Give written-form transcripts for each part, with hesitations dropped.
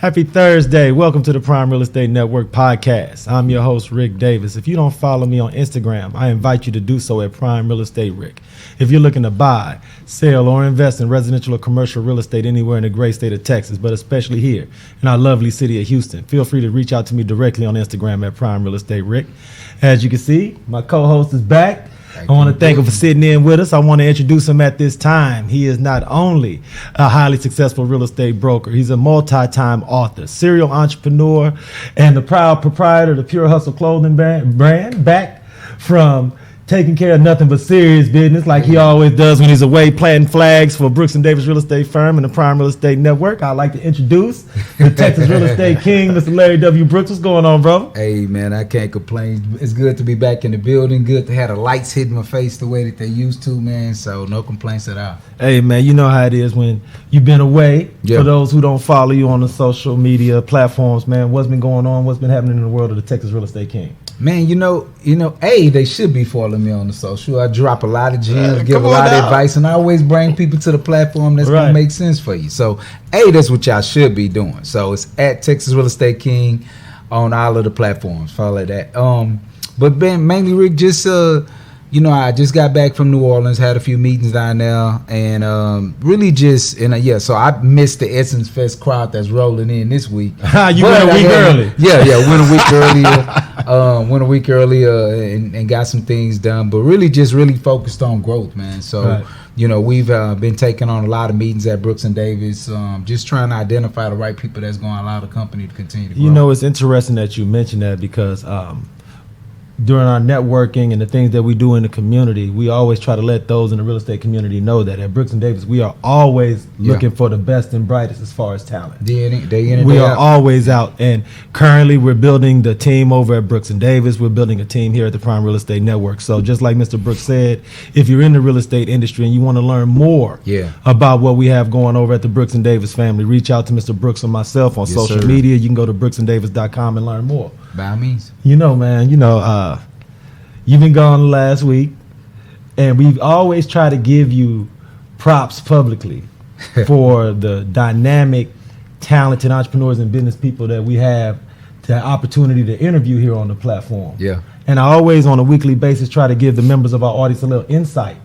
Happy Thursday. Welcome to the Prime Real Estate Network podcast. I'm your host, Ric Davis. If you don't follow me on Instagram, I invite you to do so at Prime Real Estate Ric. If you're looking to buy, sell, or invest in residential or commercial real estate anywhere in the great state of Texas, but especially here in our lovely city of Houston, feel free to reach out to me directly on Instagram at Prime Real Estate Ric. As you can see, my co-host is back. I want to thank him for sitting in with us. I want to introduce him at this time. He is not only a highly successful real estate broker, he's a multi-time author, serial entrepreneur, and the proud proprietor of the Pure Hustle clothing brand, back from taking care of nothing but serious business like he always does when he's away planting flags for Brooks & Davis Real Estate Firm and the Prime Real Estate Network. I'd like to introduce the Texas Real Estate King, Mr. Larry W. Brooks. What's going on, bro? Hey, man, I can't complain. It's good to be back in the building. Good to have the lights hitting my face the way that they used to, man. So no complaints at all. Hey, man, you know how it is when you've been away. Yeah. For those who don't follow you on the social media platforms, man, what's been going on? What's been happening in the world of the Texas Real Estate King? Man, they should be following me on the social. I drop a lot of gems, give a lot of advice, and I always bring people to the platform that's going to make sense for you. So, that's what y'all should be doing. So, it's at Texas Real Estate King on all of the platforms. Follow that. But Ben, mainly, Rick, just, I just got back from New Orleans, had a few meetings down there, and so I missed the Essence Fest crowd that's rolling in this week. You went a week early. Yeah, went a week earlier. Went a week earlier and got some things done, but really focused on growth, man. So, we've been taking on a lot of meetings at Brooks & Davis, just trying to identify the right people that's going to allow the company to continue to grow. It's interesting that you mentioned that because during our networking and the things that we do in the community, we always try to let those in the real estate community know that at Brooks & Davis, we are always looking for the best and brightest as far as talent. We are always out. And currently, we're building the team over at Brooks & Davis. We're building a team here at the Prime Real Estate Network. So just like Mr. Brooks said, if you're in the real estate industry and you want to learn more about what we have going over at the Brooks & Davis family, reach out to Mr. Brooks or myself on social media. You can go to brooksanddavis.com and learn more. By all means. Man, you've been gone last week, and we've always tried to give you props publicly for the dynamic, talented entrepreneurs and business people that we have the opportunity to interview here on the platform. Yeah. And I always, on a weekly basis, try to give the members of our audience a little insight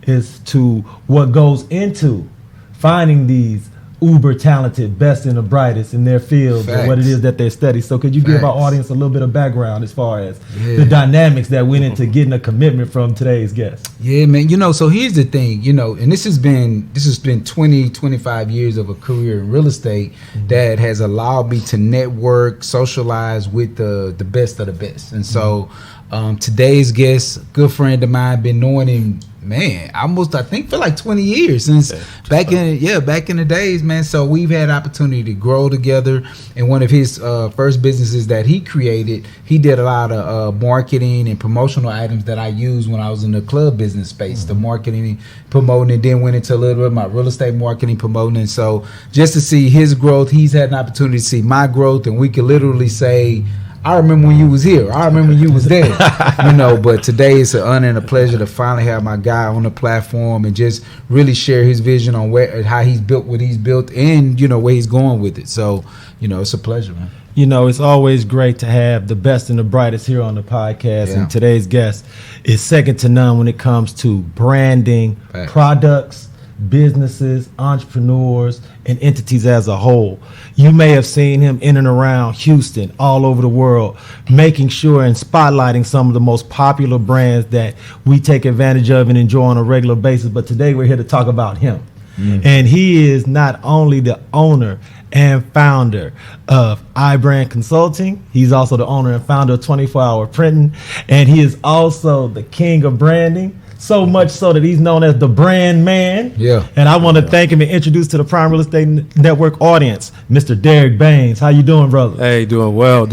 as to what goes into finding these uber talented, best and the brightest in their field and what it is that they study. So could you give our audience a little bit of background as far as the dynamics that went into getting a commitment from today's guest? Yeah, man. So here's the thing, and this has been 20, 25 years of a career in real estate that has allowed me to network, socialize with the best of the best. And so today's guest, good friend of mine, been knowing him, man, almost I think for like 20 years since back in the days, man. So we've had opportunity to grow together. And one of his first businesses that he created, he did a lot of marketing and promotional items that I used when I was in the club business space, the marketing and promoting, and then went into a little bit of my real estate marketing promoting. And so just to see his growth, he's had an opportunity to see my growth, and we could literally say, I remember when you was here. I remember when you was there. But today it's an honor and a pleasure to finally have my guy on the platform and just really share his vision on how he's built what he's built and, where he's going with it. So, it's a pleasure, man. It's always great to have the best and the brightest here on the podcast. And today's guest is second to none when it comes to branding, products, businesses, entrepreneurs, and entities as a whole. You may have seen him in and around Houston, all over the world, making sure and spotlighting some of the most popular brands that we take advantage of and enjoy on a regular basis. But today we're here to talk about him. And he is not only the owner and founder of iBrand Consulting, he's also the owner and founder of 24 Hour Printing, and he is also the king of branding. So much so that he's known as the brand man. Yeah. And I want to thank him and introduce to the Prime Real Estate Network audience, Mr. Derrick Banes. How you doing, brother? Hey, doing well.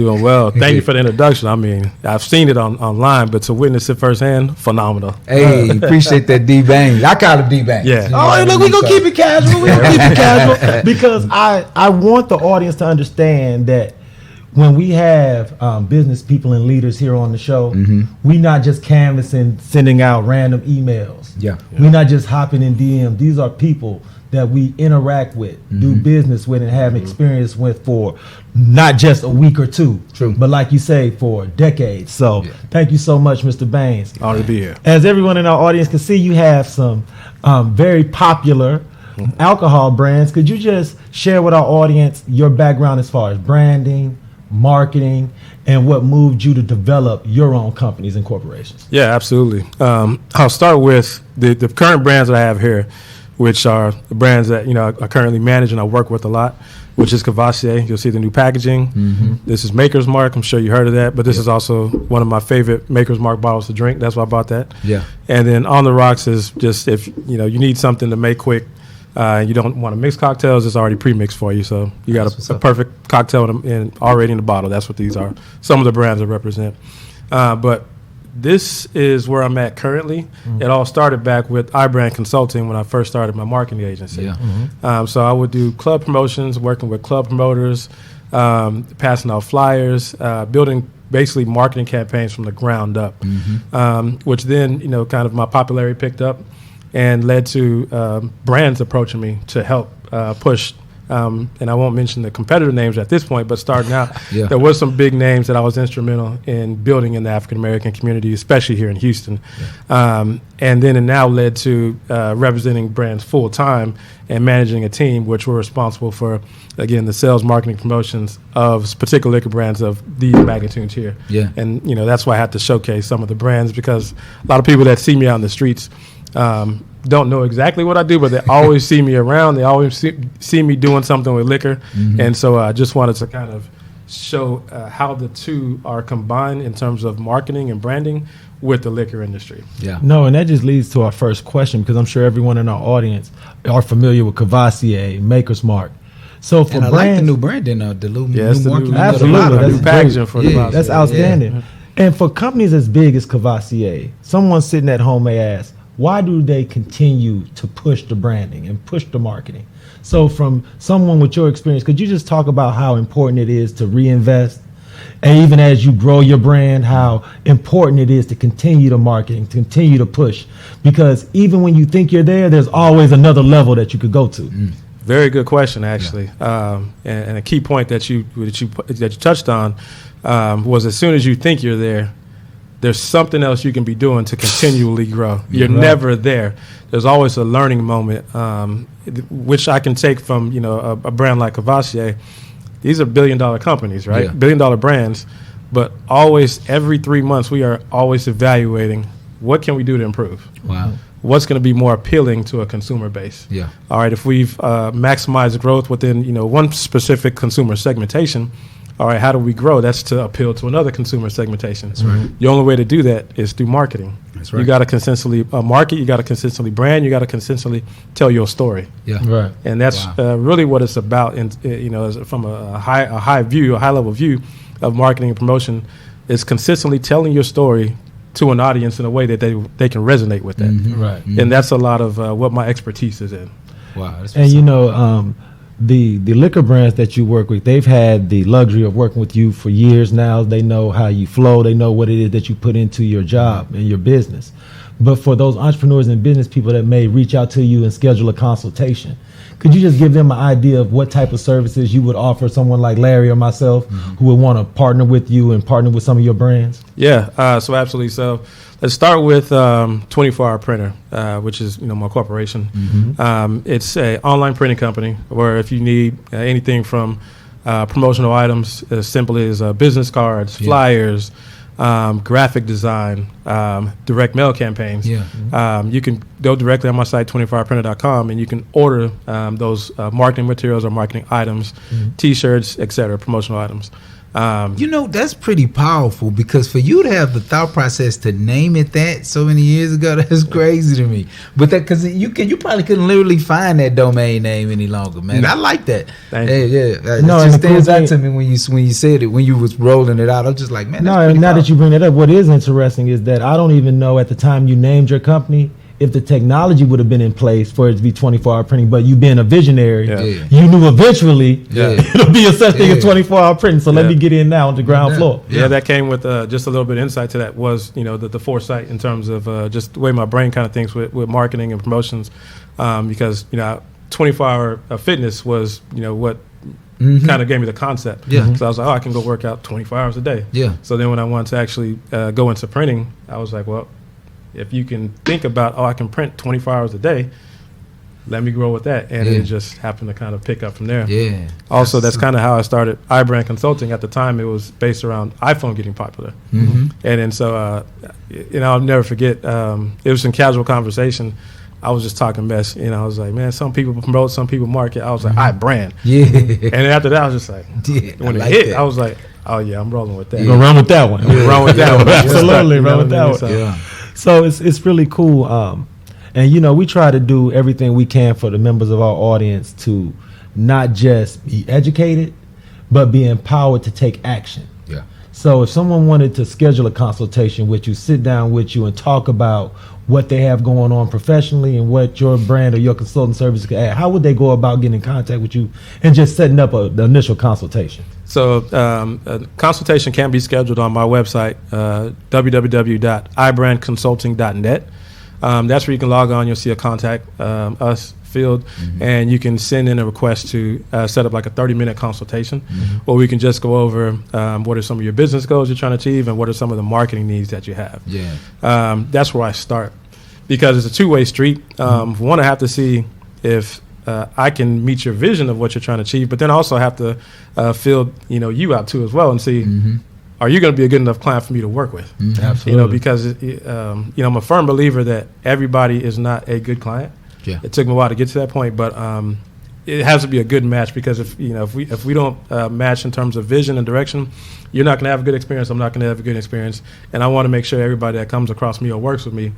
Thank you for the introduction. I mean, I've seen it online, but to witness it firsthand, phenomenal. Hey, appreciate that, D Banes. I call him D Banes. Yeah. Look, we're going to keep it casual. Because I want the audience to understand that when we have business people and leaders here on the show, we not just canvassing, sending out random emails. We're not just hopping in DM. These are people that we interact with, do business with, and have experience with for not just a week or two, but like you say, for decades. So thank you so much, Mr. Banes. Honored to be here. As everyone in our audience can see, you have some very popular alcohol brands. Could you just share with our audience your background as far as branding, marketing, and what moved you to develop your own companies and corporations? Yeah, absolutely. I'll start with the current brands that I have here, which are the brands that I currently manage and I work with a lot, which is Cavassier. You'll see the new packaging. This is Maker's Mark. I'm sure you heard of that, but this is also one of my favorite Maker's Mark bottles to drink. That's why I bought that. Yeah. And then On the Rocks is just if you need something to make quick. You don't want to mix cocktails, it's already pre-mixed for you. So you got a perfect cocktail already in the bottle. That's what these are. Some of the brands that represent. But this is where I'm at currently. It all started back with iBrand Consulting when I first started my marketing agency. So I would do club promotions, working with club promoters, passing out flyers, building basically marketing campaigns from the ground up, which then, kind of my popularity picked up and led to brands approaching me to help push. And I won't mention the competitor names at this point, but starting out, there was some big names that I was instrumental in building in the African-American community, especially here in Houston. And then it now led to representing brands full-time and managing a team, which were responsible for, again, the sales, marketing, promotions of particular liquor brands of these magnitudes here. And, that's why I had to showcase some of the brands, because a lot of people that see me out in the streets don't know exactly what I do, but they always see me around. They always see me doing something with liquor. And so I just wanted to kind of show how the two are combined in terms of marketing and branding with the liquor industry. No, and that just leads to our first question, because I'm sure everyone in our audience are familiar with Cavassier, Maker's Mark. So for and I brands, like the new branding, the new marketing. Absolutely, that's new packaging for the that's outstanding. And for companies as big as Cavassier, someone sitting at home may ask, why do they continue to push the branding and push the marketing? So from someone with your experience, could you just talk about how important it is to reinvest? And even as you grow your brand, how important it is to continue to marketing, to continue to push? Because even when you think you're there, there's always another level that you could go to. Very good question, actually. And a key point that you touched on was, as soon as you think you're there, there's something else you can be doing to continually grow. You're never there. There's always a learning moment, which I can take from a brand like Cavassier. These are billion-dollar companies, right? Billion-dollar brands, but always every 3 months we are always evaluating what can we do to improve. What's going to be more appealing to a consumer base? All right. If we've maximized growth within one specific consumer segmentation. All right, how do we grow? That's to appeal to another consumer segmentation. That's right. The only way to do that is through marketing. That's right. You got to consistently market. You got to consistently brand. You got to consistently tell your story. And that's really what it's about. And from a high level view of marketing and promotion, is consistently telling your story to an audience in a way that they can resonate with that. And that's a lot of what my expertise is in. And the liquor brands that you work with, they've had the luxury of working with you for years now. They know how you flow. They know what it is that you put into your job and your business. But for those entrepreneurs and business people that may reach out to you and schedule a consultation, could you just give them an idea of what type of services you would offer someone like Larry or myself who would want to partner with you and partner with some of your brands? So absolutely. So let's start with 24-Hour Printer, which is my corporation. It's an online printing company where if you need anything from promotional items as simple as business cards, flyers, graphic design, direct mail campaigns, you can go directly on my site, 24hourprinter.com, and you can order those marketing materials or marketing items, T-shirts, etc., promotional items. That's pretty powerful, because for you to have the thought process to name it that so many years ago, that's crazy to me. But that, because you probably couldn't literally find that domain name any longer, man. I like that. It just stands out to me when you said it, when you was rolling it out. I'm just like, man. Now that you bring that up, what is interesting is that I don't even know at the time you named your company if the technology would have been in place for it to be 24-hour printing, but you being a visionary, you knew eventually it'll be a such thing as 24-hour printing. So let me get in now on the ground floor. That came with just a little bit of insight to that was, the foresight in terms of just the way my brain kind of thinks with marketing and promotions, because, 24-hour fitness was, what kind of gave me the concept. Yeah. So I was like, I can go work out 24 hours a day. Yeah. So then when I wanted to actually go into printing, I was like, well, if you can think about, I can print 24 hours a day, let me grow with that. And it just happened to kind of pick up from there. Yeah. Also, that's kind of how I started iBrand Consulting. At the time, it was based around iPhone getting popular. And then so, I'll never forget, it was in casual conversation. I was just talking mess. I was like, man, some people promote, some people market. I was like, iBrand. Yeah. And then after that, I was just like, when it hit, that. I was like, oh, yeah, I'm rolling with that. You're going to run with that one. Run with that one. Absolutely, run with that one. So, Yeah. So it's really cool. And, we try to do everything we can for the members of our audience to not just be educated, but be empowered to take action. Yeah. So if someone wanted to schedule a consultation with you, sit down with you and talk about what they have going on professionally and what your brand or your consulting service could add, how would they go about getting in contact with you and just setting up the initial consultation? So a consultation can be scheduled on my website, www.ibrandconsulting.net. That's where you can log on. You'll see a contact us field, and you can send in a request to set up like a 30-minute consultation, or we can just go over what are some of your business goals you're trying to achieve and what are some of the marketing needs that you have. Yeah. That's where I start, because it's a two-way street. One, I have to see if I can meet your vision of what you're trying to achieve, but then I also have to field you out too as well and see, are you going to be a good enough client for me to work with? Absolutely. Because I'm a firm believer that everybody is not a good client. Yeah. It took me a while to get to that point, but it has to be a good match, because if we don't match in terms of vision and direction, you're not going to have a good experience. I'm not going to have a good experience, and I want to make sure everybody that comes across me or works with me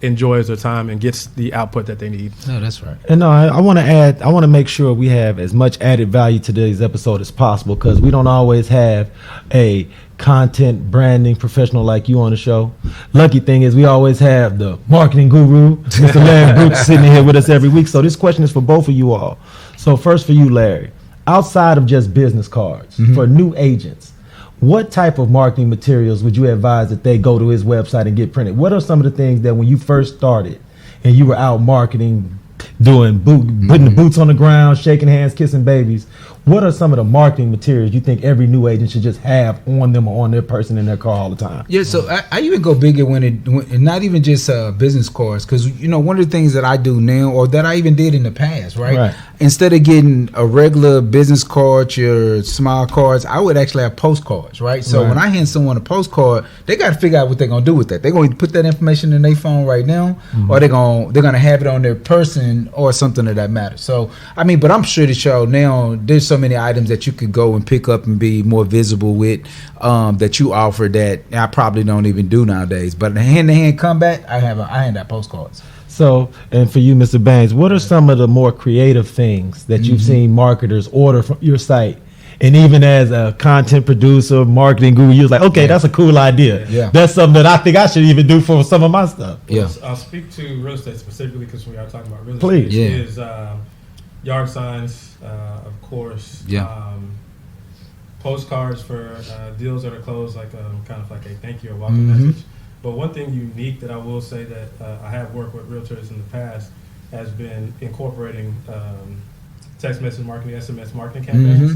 enjoys their time and gets the output that they need. No, that's right. And I want to make sure we have as much added value to today's episode as possible, because we don't always have a content branding professional like you on the show. Lucky thing is we always have the marketing guru, Mr. LarryWBrooks, sitting here with us every week. So this question is for both of you all. So first for you, Larry, outside of just business cards, for new agents, what type of marketing materials would you advise that they go to his website and get printed? What are some of the things that when you first started and you were out marketing, putting the boots on the ground, shaking hands, kissing babies, what are some of the marketing materials you think every new agent should just have on them or on their person in their car all the time? Yeah, so I even go bigger when not even just business cards, because one of the things that I do now, or that I even did in the past, right? Instead of getting a regular business card, your small cards, I would actually have postcards, right? So when I hand someone a postcard, they got to figure out what they're gonna do with that. They're going to put that information in their phone right now, or they're gonna have it on their person or something of that matter. So but I'm sure that y'all now there's so many items that you could go and pick up and be more visible with that you offer that I probably don't even do nowadays. But hand-to-hand combat, I hand out postcards. So, and for you, Mr. Banes, what are some of the more creative things that you've seen marketers order from your site? And even as a content producer, marketing guru, you was like, okay, that's a cool idea. Yeah. That's something that I think I should even do for some of my stuff. Yeah. I'll speak to real estate specifically, because we are talking about real Please. estate. Is yard signs, of course. Yeah. Postcards for deals that are closed, like kind of like a thank you or welcome message. But one thing unique that I will say that I have worked with realtors in the past has been incorporating text message marketing, SMS marketing campaigns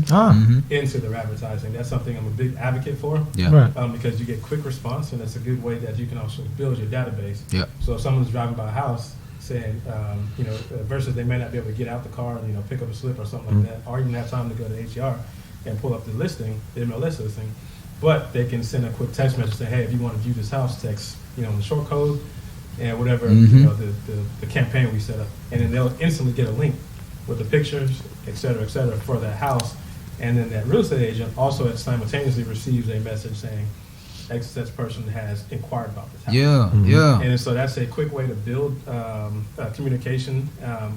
into their advertising. That's something I'm a big advocate for. Yeah. Because you get quick response, and it's a good way that you can also build your database. Yeah. So if someone's driving by a house, saying, versus they may not be able to get out the car and pick up a slip or something like that, or even have time to go to HR and pull up the listing, the MLS listing, but they can send a quick text message saying, hey, if you want to view this house, text the short code and whatever the campaign we set up, and then they'll instantly get a link with the pictures, et cetera, for that house, and then that real estate agent also simultaneously receives a message saying, XXX person has inquired about this house. Yeah. And so that's a quick way to build communication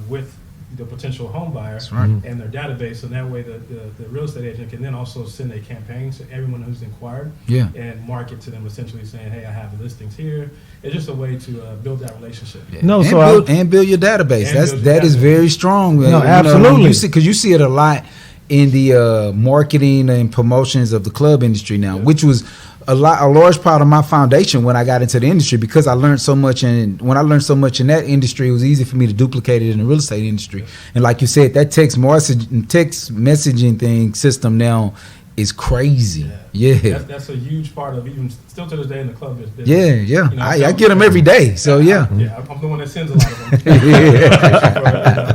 with the potential home buyer and their database. And that way the real estate agent can then also send a campaign to everyone who's inquired and market to them, essentially saying, hey, I have listings here. It's just a way to build that relationship. Yeah. Build your database. That is very strong. No, absolutely. Because you see it a lot in the marketing and promotions of the club industry now, which was a large part of my foundation when I got into the industry, because I learned so much. And when I learned so much in that industry, it was easy for me to duplicate it in the real estate industry. And like you said, that text messaging thing system now is crazy. Yeah. That's a huge part of even still to this day in the club business. Yeah. You know, I get them every day. So Yeah, I'm the one that sends a lot of them.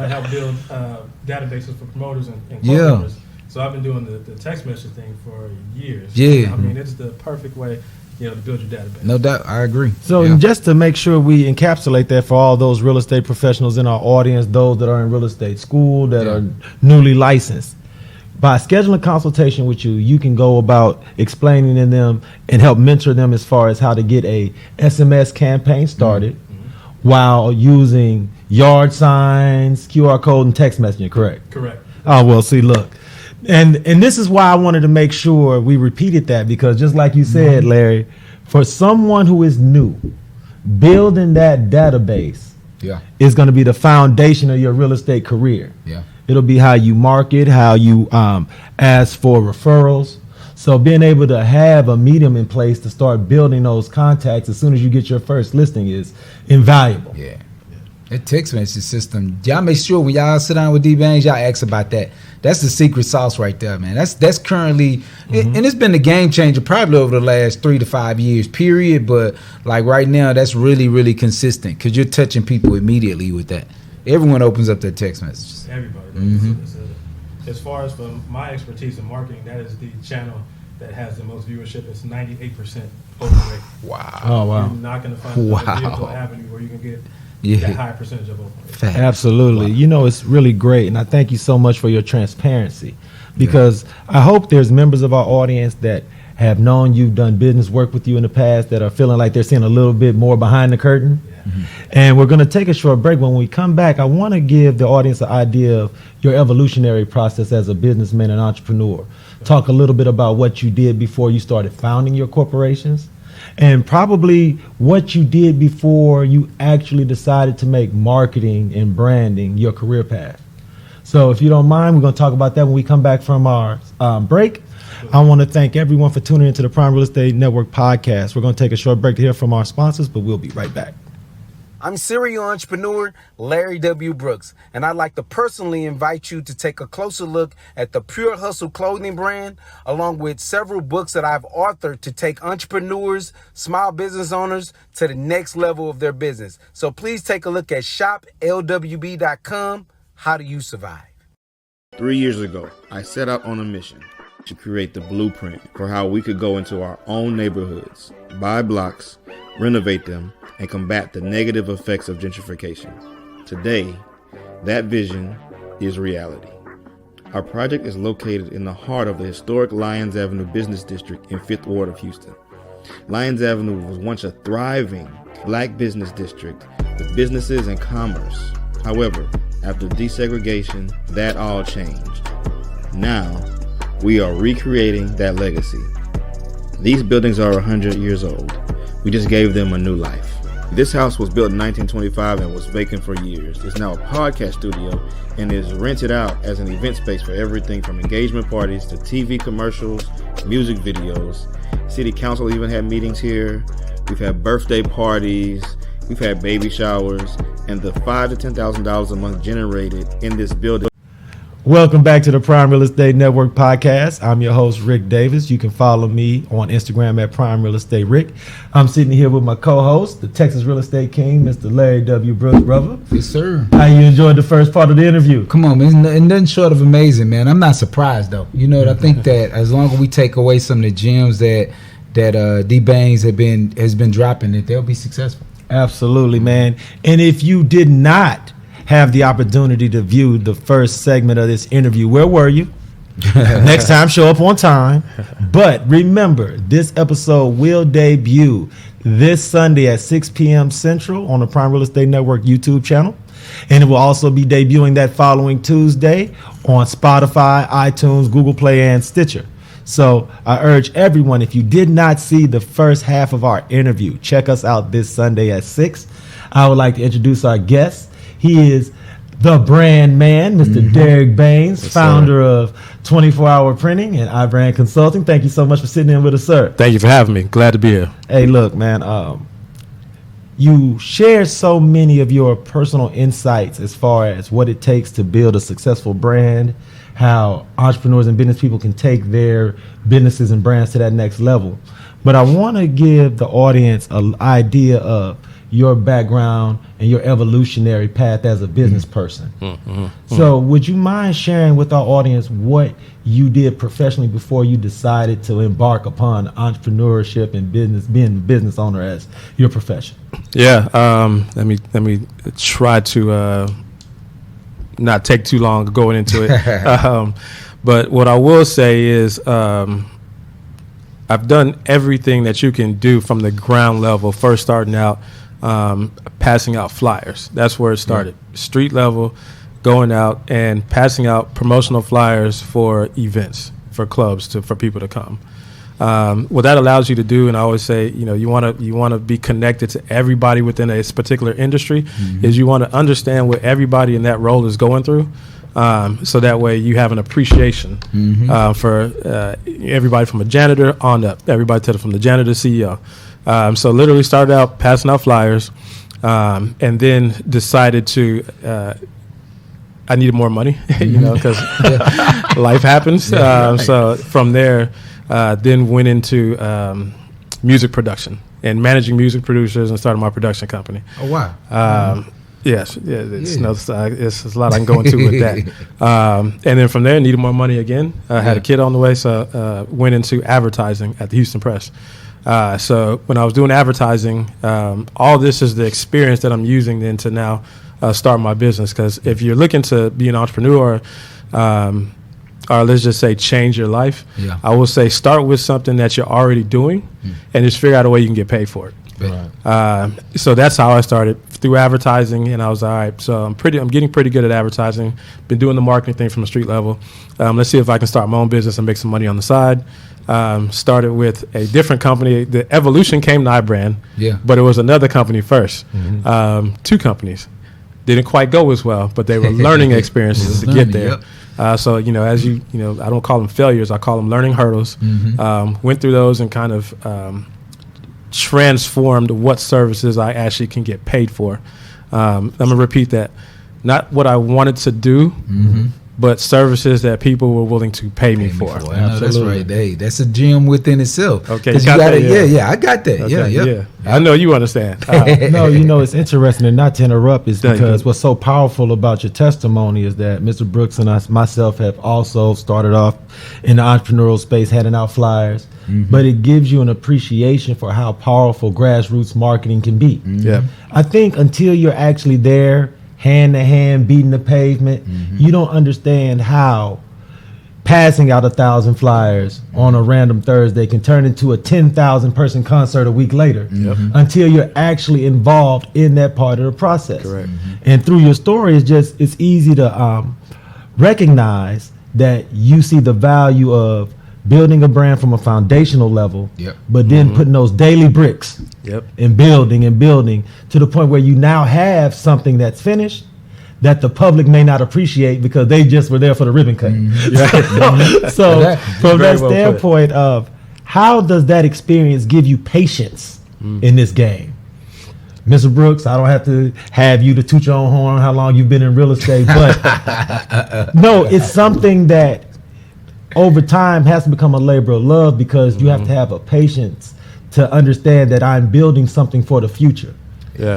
I help build databases for promoters and club owners. So I've been doing the text message thing for years. Yeah. I mean, it's the perfect way, to build your database. No doubt, I agree. So just to make sure we encapsulate that for all those real estate professionals in our audience, those that are in real estate school, that are newly licensed, by scheduling a consultation with you, you can go about explaining to them and help mentor them as far as how to get a SMS campaign started while using yard signs, QR code, and text messaging, correct? Correct. Oh, well, see, look. And this is why I wanted to make sure we repeated that, because just like you said, Larry, for someone who is new, building that database is going to be the foundation of your real estate career. Yeah. It'll be how you market, how you ask for referrals. So being able to have a medium in place to start building those contacts as soon as you get your first listing is invaluable. Yeah. That text message system, y'all make sure when y'all sit down with D Banes, y'all ask about that. That's the secret sauce right there, man. That's currently, and it's been a game changer probably over the last 3 to 5 years, period. But like right now, that's really, really consistent because you're touching people immediately with that. Everyone opens up their text messages. Everybody does. As far as from my expertise in marketing, that is the channel that has the most viewership. It's 98% open rate. Wow. Oh, wow. You're not going to find a vehicle avenue where you can get that high percentage of open rate. Absolutely. Wow. It's really great. And I thank you so much for your transparency, because I hope there's members of our audience that have known you've done business work with you in the past that are feeling like they're seeing a little bit more behind the curtain. And we're going to take a short break. When we come back, I want to give the audience an idea of your evolutionary process as a businessman and entrepreneur. Talk a little bit about what you did before you started founding your corporations, and probably what you did before you actually decided to make marketing and branding your career path. So if you don't mind, we're going to talk about that when we come back from our break. I want to thank everyone for tuning into the Prime Real Estate Network podcast. We're going to take a short break to hear from our sponsors, but we'll be right back. I'm serial entrepreneur Larry W. Brooks, and I'd like to personally invite you to take a closer look at the Pure Hustle clothing brand, along with several books that I've authored to take entrepreneurs, small business owners to the next level of their business. So please take a look at shoplwb.com. How do you survive? 3 years ago, I set out on a mission to create the blueprint for how we could go into our own neighborhoods, buy blocks, renovate them, and combat the negative effects of gentrification. Today, that vision is reality. Our project is located in the heart of the historic Lyons Avenue Business District in 5th Ward of Houston. Lyons Avenue was once a thriving black business district with businesses and commerce. However, after desegregation, that all changed. Now, we are recreating that legacy. These buildings are 100 years old. We just gave them a new life. This house was built in 1925 and was vacant for years. It's now a podcast studio and is rented out as an event space for everything from engagement parties to TV commercials, music videos. City Council even had meetings here. We've had birthday parties. We've had baby showers. And the $5,000 to $10,000 a month generated in this building. Welcome back to the Prime Real Estate Network podcast. I'm your host, Ric Davis. You can follow me on Instagram at Prime Real Estate Ric. I'm sitting here with my co-host, the Texas Real Estate King, Mr. Larry W. Brooks, brother. Yes, sir. How you enjoyed the first part of the interview? Come on, man. It's nothing short of amazing, man. I'm not surprised, though. You know what? I think that as long as we take away some of the gems that D Banes has been dropping, that they'll be successful. Absolutely, man. And if you did not have the opportunity to view the first segment of this interview, where were you? Next time, show up on time. But remember, this episode will debut this Sunday at 6 p.m. Central on the Prime Real Estate Network YouTube channel. And it will also be debuting that following Tuesday on Spotify, iTunes, Google Play, and Stitcher. So I urge everyone, if you did not see the first half of our interview, check us out this Sunday at 6. I would like to introduce our guest. He is the brand man, Mr. Derrick Banes, founder of 24 Hour Printing and iBrand Consulting. Thank you so much for sitting in with us, sir. Thank you for having me. Glad to be here. Hey, look, man, you share so many of your personal insights as far as what it takes to build a successful brand, how entrepreneurs and business people can take their businesses and brands to that next level. But I want to give the audience an idea of your background and your evolutionary path as a business person. So would you mind sharing with our audience what you did professionally before you decided to embark upon entrepreneurship and business, being a business owner as your profession? Yeah, let me try to not take too long going into it. But what I will say is I've done everything that you can do from the ground level, first starting out, passing out flyers. That's where it started. Street level, going out and passing out promotional flyers for events, for clubs, for people to come. What that allows you to do, and I always say, you want to be connected to everybody within a particular industry, is you want to understand what everybody in that role is going through. So that way you have an appreciation for everybody from a janitor on up, everybody from the janitor to CEO. So literally started out passing out flyers, and then decided to I needed more money, because life happens. So from there, then went into music production and managing music producers and started my production company. Oh, wow. Yes, it's a lot I can go into with that. And then from there, needed more money again. Had a kid on the way, so went into advertising at the Houston Press. So when I was doing advertising, all this is the experience that I'm using then to now start my business. Because if you're looking to be an entrepreneur, or let's just say change your life, I will say start with something that you're already doing and just figure out a way you can get paid for it. Right. So that's how I started, through advertising, and I was all right. So I'm getting pretty good at advertising. Been doing the marketing thing from a street level. Let's see if I can start my own business and make some money on the side. Started with a different company. The evolution came to iBrand, but it was another company first. Two companies didn't quite go as well, but they were learning experiences to get there. So as I don't call them failures, I call them learning hurdles. Went through those and kind of transformed what services I actually can get paid for. I'm gonna repeat that. Not what I wanted to do, but services that people were willing to pay me for. I know that's right. Hey, that's a gem within itself. Okay, you got that, I got that. Okay, I know you understand. No, it's interesting, and not to interrupt, is because what's so powerful about your testimony is that Mr. Brooks and myself have also started off in the entrepreneurial space, handing out flyers, but it gives you an appreciation for how powerful grassroots marketing can be. I think until you're actually there, hand to hand, beating the pavement, you don't understand how passing out 1,000 flyers on a random Thursday can turn into a 10,000 person concert a week later, until you're actually involved in that part of the process. Correct. And through your story, it's easy to recognize that you see the value of building a brand from a foundational level, but then putting those daily bricks and building to the point where you now have something that's finished that the public may not appreciate because they just were there for the ribbon cut. So from that standpoint of how does that experience give you patience in this game? Mr. Brooks, I don't have to have you to toot your own horn how long you've been in real estate, but no, it's something that over time has to become a labor of love, because you have to have a patience to understand that I'm building something for the future.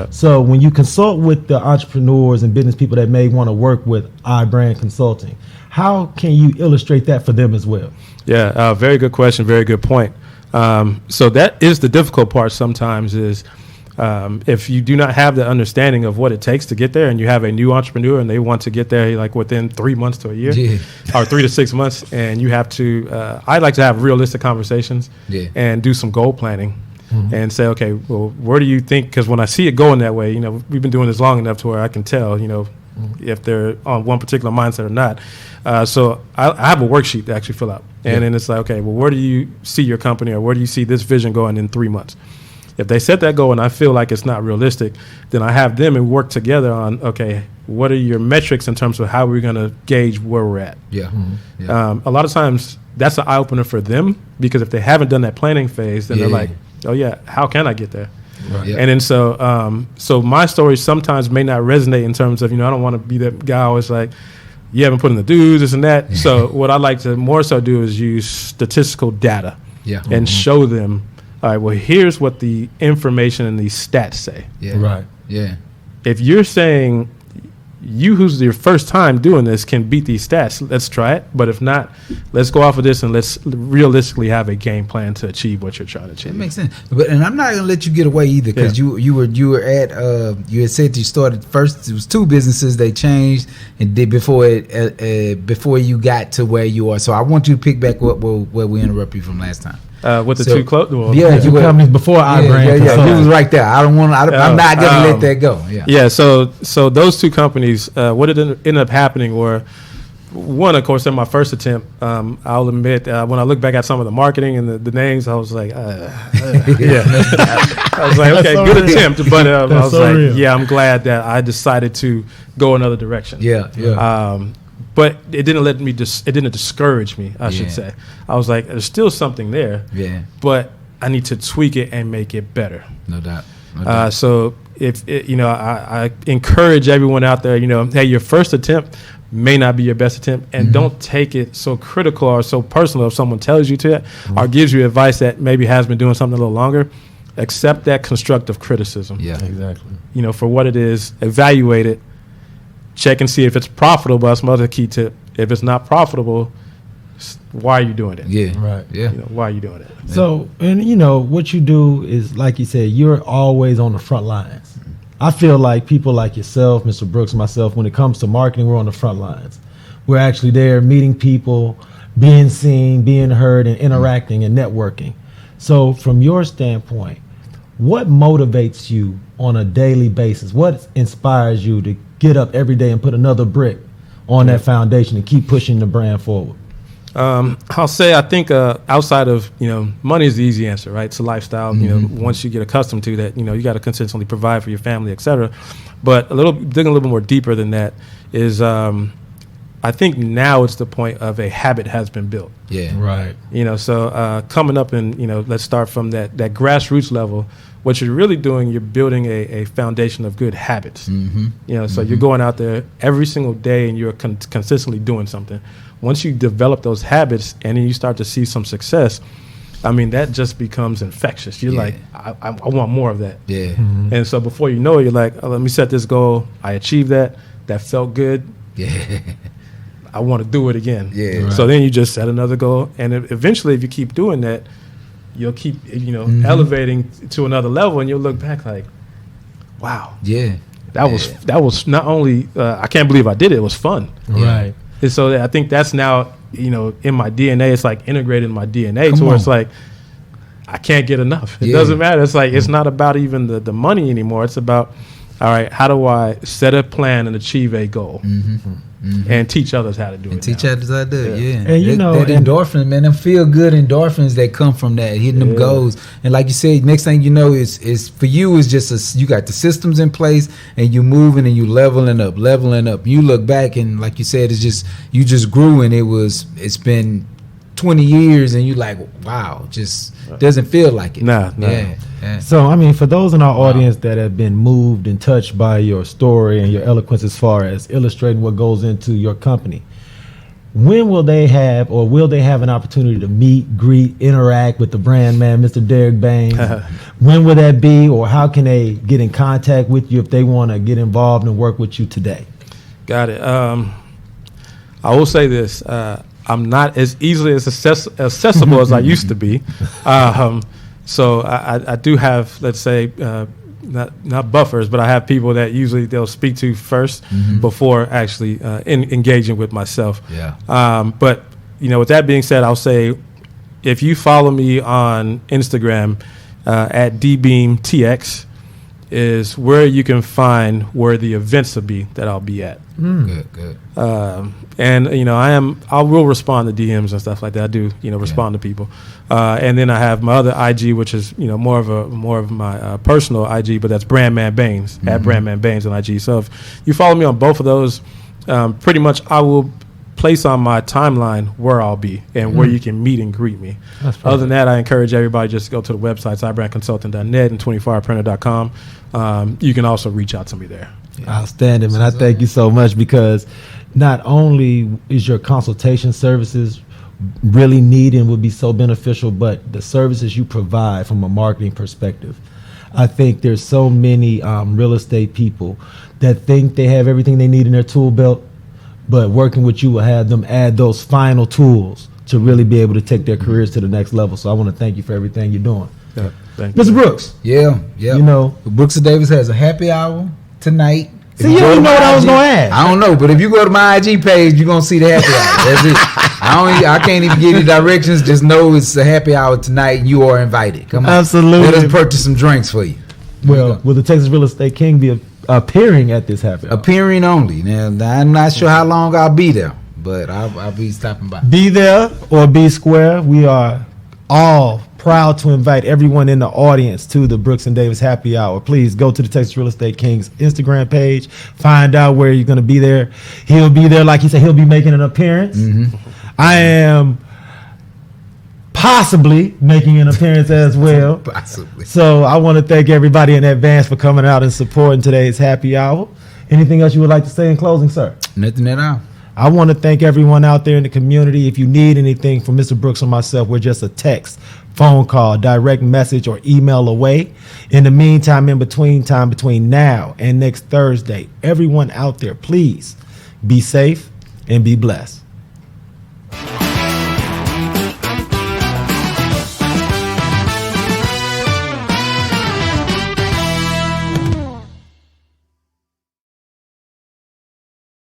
So when you consult with the entrepreneurs and business people that may want to work with iBrand Consulting, how can you illustrate that for them as well? Very good question. Very good point. So that is the difficult part sometimes is if you do not have the understanding of what it takes to get there, and you have a new entrepreneur and they want to get there like within 3 months to a year or 3 to 6 months, and you have to, I like to have realistic conversations and do some goal planning and say, okay, well, where do you think, because when I see it going that way, we've been doing this long enough to where I can tell, if they're on one particular mindset or not. So I have a worksheet to actually fill out. And then it's like, okay, well, where do you see your company, or where do you see this vision going in 3 months? If they set that goal and I feel like it's not realistic, then I have them and work together on, okay, what are your metrics in terms of how we're going to gauge where we're at? Yeah. A lot of times that's an eye opener for them, because if they haven't done that planning phase, then they're like, oh yeah, how can I get there? Right. Yeah. And then so my story sometimes may not resonate in terms of, I don't want to be that guy always like, you haven't put in the dues, this and that. So what I like to more so do is use statistical data and show them, all right, well, here's what the information and these stats say. Yeah. Right. Yeah. If you're saying you, who's your first time doing this, can beat these stats, let's try it. But if not, let's go off of this and let's realistically have a game plan to achieve what you're trying to achieve. That makes sense. And I'm not gonna let you get away either, because you were at you had said you started first. It was 2 businesses. They changed and did before you got to where you are. So I want you to pick back up where we interrupted you from last time. With the 2 close, you were companies before iBrand. You was right there. I don't want. I'm not gonna let that go. Yeah. So those 2 companies, what it ended up happening were, one, of course, in my first attempt, I'll admit, when I look back at some of the marketing and the names, I was like, I was like, okay, so good real. Attempt, but I was so like, real. Yeah, I'm glad that I decided to go another direction. But it didn't let me it didn't discourage me, I should say. I was like, there's still something there. Yeah. But I need to tweak it and make it better. No doubt. So if I encourage everyone out there, hey, your first attempt may not be your best attempt, and don't take it so critical or so personal if someone tells you to or gives you advice that maybe has been doing something a little longer. Accept that constructive criticism. Yeah, exactly. For what it is, evaluate it. Check and see if it's profitable. That's another key tip. If it's not profitable, why are you doing it? Yeah. Right. Yeah. Why are you doing it? So, and what you do is, like you said, you're always on the front lines. I feel like people like yourself, Mr. Brooks, myself, when it comes to marketing, we're on the front lines. We're actually there meeting people, being seen, being heard, and interacting and networking. So from your standpoint, what motivates you on a daily basis? What inspires you to get up every day and put another brick on that foundation and keep pushing the brand forward? I'll say, I think outside of, money is the easy answer, right? It's a lifestyle. Once you get accustomed to that, you got to consistently provide for your family, et cetera. But digging a little bit more deeper than that is, I think now it's the point of a habit has been built. Yeah. Right. So coming up and, let's start from that grassroots level. What you're really doing, you're building a foundation of good habits. So you're going out there every single day and you're consistently doing something. Once you develop those habits and then you start to see some success, that just becomes infectious. You're like, I want more of that. Yeah. And so before you know it, you're like, let me set this goal. I achieved that. That felt good. Yeah. I want to do it again. Yeah. Right. So then you just set another goal. And eventually, if you keep doing that, you'll keep, elevating to another level, and you'll look back like, wow. Yeah. That was not only, I can't believe I did it. It was fun. Right. And so I think that's now, in my DNA, it's like integrated in my DNA to where it's like, I can't get enough. It doesn't matter. It's like, it's not about even the money anymore. It's about, all right, how do I set a plan and achieve a goal? And teach others how to do it. Teach others how to do it, yeah. And that endorphins, man, them feel good endorphins that come from that, hitting them goals. And like you said, next thing you know is for you is just you got the systems in place and you moving and you leveling up. You look back and like you said, it's just you just grew and it's been 20 years and you like, wow, just doesn't feel like it. Nah. Yeah. So, for those in our audience that have been moved and touched by your story and your eloquence as far as illustrating what goes into your company, when will they have an opportunity to meet, greet, interact with the brand man, Mr. Derrick Banes? When will that be, or how can they get in contact with you if they want to get involved and work with you today? Got it. I will say this. I'm not as easily as accessible as I used to be. So I do have, let's say, not buffers, but I have people that usually they'll speak to first before actually engaging with myself. Yeah. But, with that being said, I'll say if you follow me on Instagram at dbeamtx, is where you can find where the events will be that I'll be at. Good. And I will respond to DMs and stuff like that. I do, respond to people. And then I have my other IG, which is, more of my personal IG, but that's Brandman Banes, at Brandman Banes on IG. So if you follow me on both of those, pretty much I will place on my timeline where I'll be and where you can meet and greet me. Other than that, I encourage everybody just to go to the websites, iBrandConsulting.net and 24hourprinter.com. You can also reach out to me there. Outstanding, man. I thank you so much, because not only is your consultation services really needed and would be so beneficial, but the services you provide from a marketing perspective. I think there's so many real estate people that think they have everything they need in their tool belt, but working with you will have them add those final tools to really be able to take their careers to the next level. So I want to thank you for everything you're doing. Yeah, thank you. Mr. Brooks. Yeah. Brooks and Davis has a happy hour tonight. See, you don't know what I was going to ask. I don't know, but if you go to my IG page, you're going to see the happy hour. That's it. I can't even give you directions. Just know it's a happy hour tonight, and you are invited. Come on. Absolutely. Let us purchase some drinks for you. Well, will the Texas Real Estate King be appearing at this happy hour? Appearing only. Now, I'm not sure how long I'll be there, but I'll be stopping by. Be there or be square. We are all proud to invite everyone in the audience to the Brooks and Davis happy hour. Please go to the Texas Real Estate King's Instagram page. Find out where you're going to be there. He'll be there. Like he said, he'll be making an appearance. I am possibly making an appearance as well. Possibly. So I want to thank everybody in advance for coming out and supporting today's happy hour. Anything else you would like to say in closing, sir? Nothing at all. I want to thank everyone out there in the community. If you need anything from Mr. Brooks or myself, we're just a text, phone call, direct message, or email away. In the meantime, between now and next Thursday, everyone out there, please be safe and be blessed.